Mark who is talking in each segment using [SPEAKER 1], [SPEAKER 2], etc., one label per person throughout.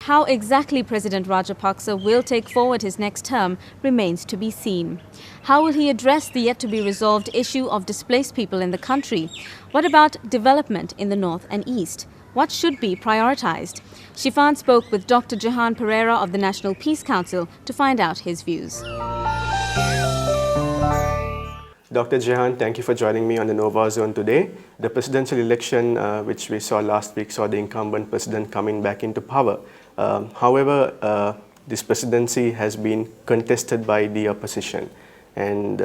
[SPEAKER 1] How exactly President Rajapaksa will take forward his next term remains to be seen. How will he address the yet-to-be-resolved issue of displaced people in the country? What about development in the north and east? What should be prioritized? Shifan spoke with Dr. Jehan Perera of the National Peace Council to find out his views.
[SPEAKER 2] Dr. Jehan, thank you for joining me on the Nova Zone today. The presidential election, which we saw last week, saw the incumbent president coming back into power. However, this presidency has been contested by the opposition. And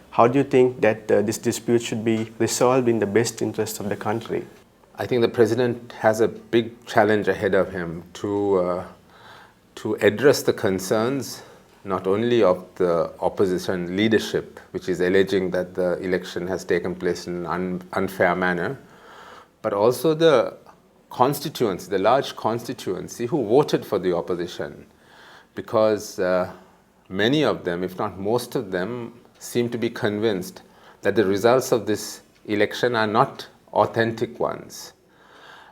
[SPEAKER 2] how do you think that this dispute should be resolved in the best interest of the country?
[SPEAKER 3] I think the president has a big challenge ahead of him to address the concerns not only of the opposition leadership, which is alleging that the election has taken place in an unfair manner, but also the constituency, the large constituency who voted for the opposition, because many of them, if not most of them, seem to be convinced that the results of this election are not authentic ones.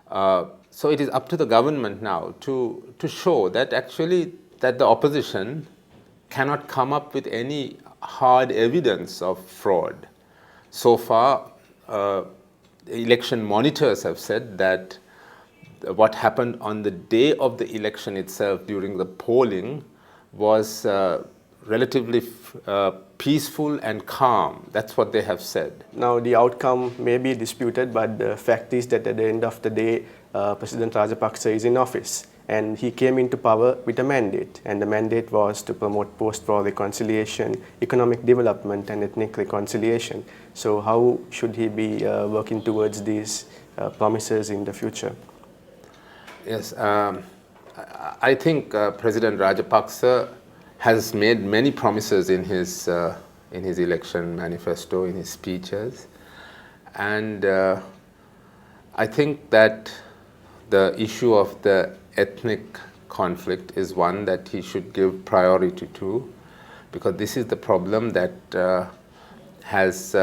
[SPEAKER 3] So it is up to the government now to show that actually that the opposition cannot come up with any hard evidence of fraud. So far, election monitors have said that what happened on the day of the election itself during the polling was relatively peaceful and calm. That's what they have said.
[SPEAKER 2] Now, the outcome may be disputed, but the fact is that at the end of the day, President Rajapaksa is in office. And he came into power with a mandate, and the mandate was to promote post-war reconciliation, economic development, and ethnic reconciliation. So how should he be working towards these promises in the future?
[SPEAKER 3] Yes, I think President Rajapaksa has made many promises in his election manifesto, in his speeches, and I think that the issue of the ethnic conflict is one that he should give priority to, because this is the problem that has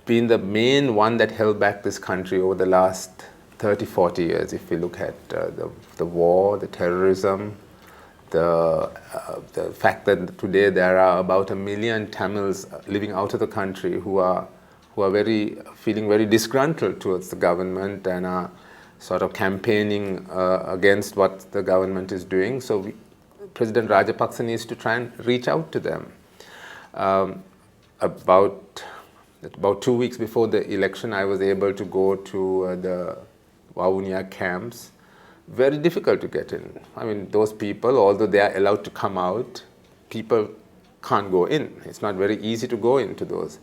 [SPEAKER 3] been the main one that held back this country over the last 30, 40 years. If we look at the war, the terrorism, the fact that today there are about 1 million Tamils living out of the country who are feeling very disgruntled towards the government and are sort of campaigning against what the government is doing. So President Rajapaksa needs to try and reach out to them. About 2 weeks before the election, I was able to go to the Vavuniya camps. Very difficult to get in. I mean, those people, although they are allowed to come out, people can't go in. It's not very easy to go into those.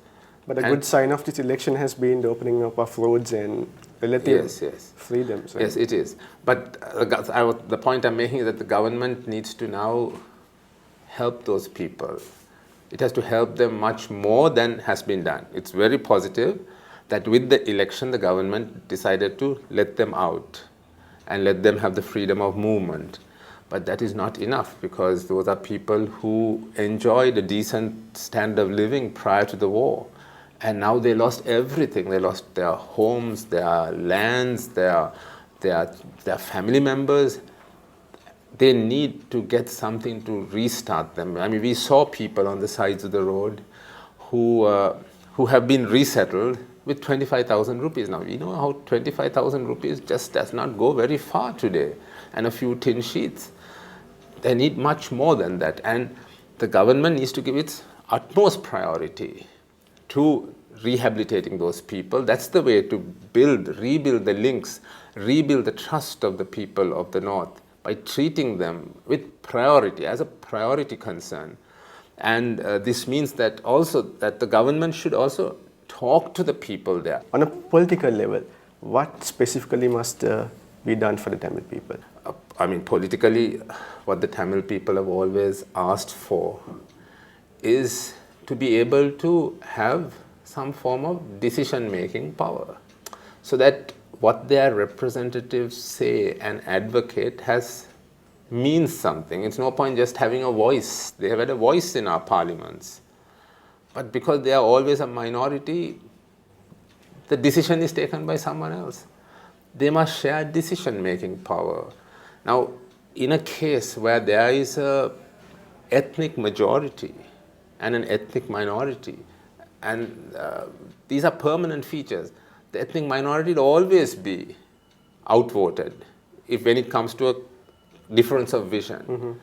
[SPEAKER 2] But a good sign of this election has been the opening up of roads and relative freedoms. Right?
[SPEAKER 3] Yes, it is. But the point I'm making is that the government needs to now help those people. It has to help them much more than has been done. It's very positive that with the election, the government decided to let them out and let them have the freedom of movement. But that is not enough, because those are people who enjoyed a decent standard of living prior to the war. And now they lost everything. They lost their homes, their lands, their family members. They need to get something to restart them. I mean, we saw people on the sides of the road who have been resettled with 25,000 rupees. Now, we know how 25,000 rupees just does not go very far today, and a few tin sheets. They need much more than that. And the government needs to give its utmost priority to rehabilitating those people. That's the way to rebuild the links, rebuild the trust of the people of the North, by treating them with priority, as a priority concern. And this means that also that the government should also talk to the people there.
[SPEAKER 2] On a political level, what specifically must be done for the Tamil people?
[SPEAKER 3] I mean, politically, what the Tamil people have always asked for is to be able to have some form of decision-making power, so that what their representatives say and advocate means something. It's no point just having a voice. They have had a voice in our parliaments. But because they are always a minority, the decision is taken by someone else. They must share decision-making power. Now, in a case where there is a ethnic majority and an ethnic minority, and these are permanent features, the ethnic minority will always be outvoted when it comes to a difference of vision.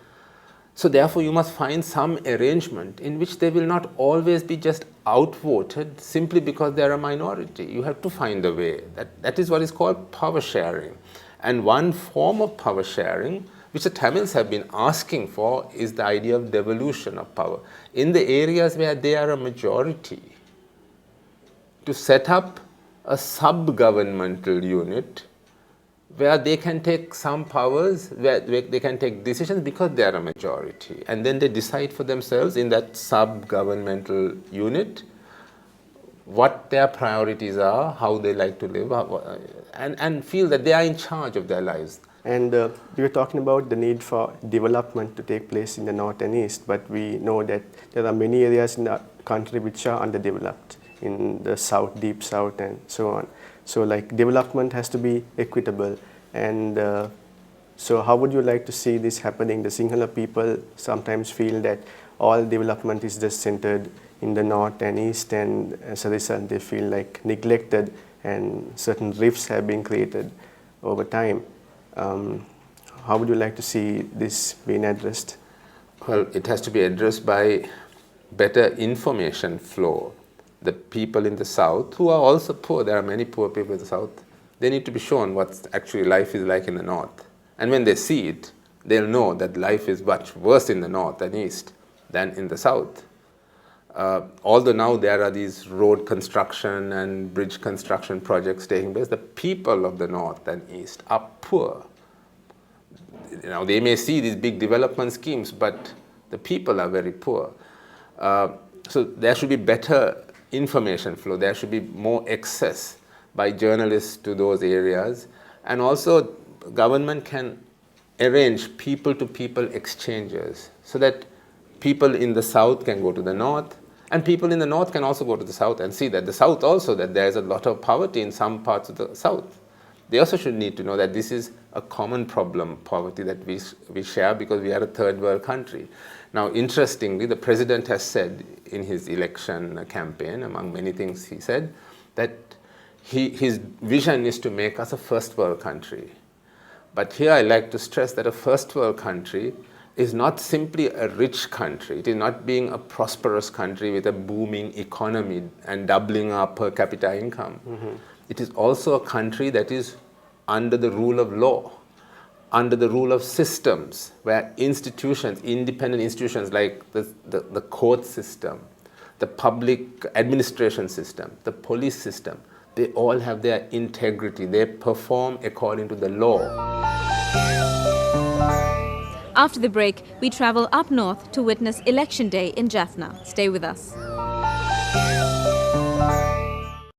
[SPEAKER 3] So therefore you must find some arrangement in which they will not always be just outvoted simply because they are a minority. You have to find a way. That is what is called power sharing. And one form of power sharing, which the Tamils have been asking for, is the idea of devolution of power. In the areas where they are a majority, to set up a sub-governmental unit where they can take some powers, where they can take decisions because they are a majority. And then they decide for themselves in that sub-governmental unit what their priorities are, how they like to live, and feel that they are in charge of their lives.
[SPEAKER 2] And we were talking about the need for development to take place in the north and east, but we know that there are many areas in the country which are underdeveloped, in the south, deep south, and so on. So like development has to be equitable, and so how would you like to see this happening? The Sinhala people sometimes feel that all development is just centered in the north and east, and as a result they feel like neglected, and certain rifts have been created over time. How would you like to see this being addressed?
[SPEAKER 3] Well, it has to be addressed by better information flow. The people in the south, who are also poor, there are many poor people in the south, they need to be shown what actually life is like in the north. And when they see it, they'll know that life is much worse in the north and east than in the south. Although now there are these road construction and bridge construction projects taking place, the people of the north and east are poor. You know, they may see these big development schemes, but the people are very poor. So there should be better information flow. There should be more access by journalists to those areas. And also government can arrange people-to-people exchanges so that people in the south can go to the north, and people in the north can also go to the south and see that the south also, that there is a lot of poverty in some parts of the south. They also should need to know that this is a common problem, poverty, that we share because we are a third world country. Now, interestingly, the president has said in his election campaign, among many things he said, that his vision is to make us a first world country. But here I like to stress that a first world country is not simply a rich country. It is not being a prosperous country with a booming economy and doubling our per capita income. It is also a country that is under the rule of law, under the rule of systems, where institutions, independent institutions like the court system, the public administration system, the police system, they all have their integrity. They perform according to the law.
[SPEAKER 1] After the break, we travel up north to witness Election Day in Jaffna. Stay with us.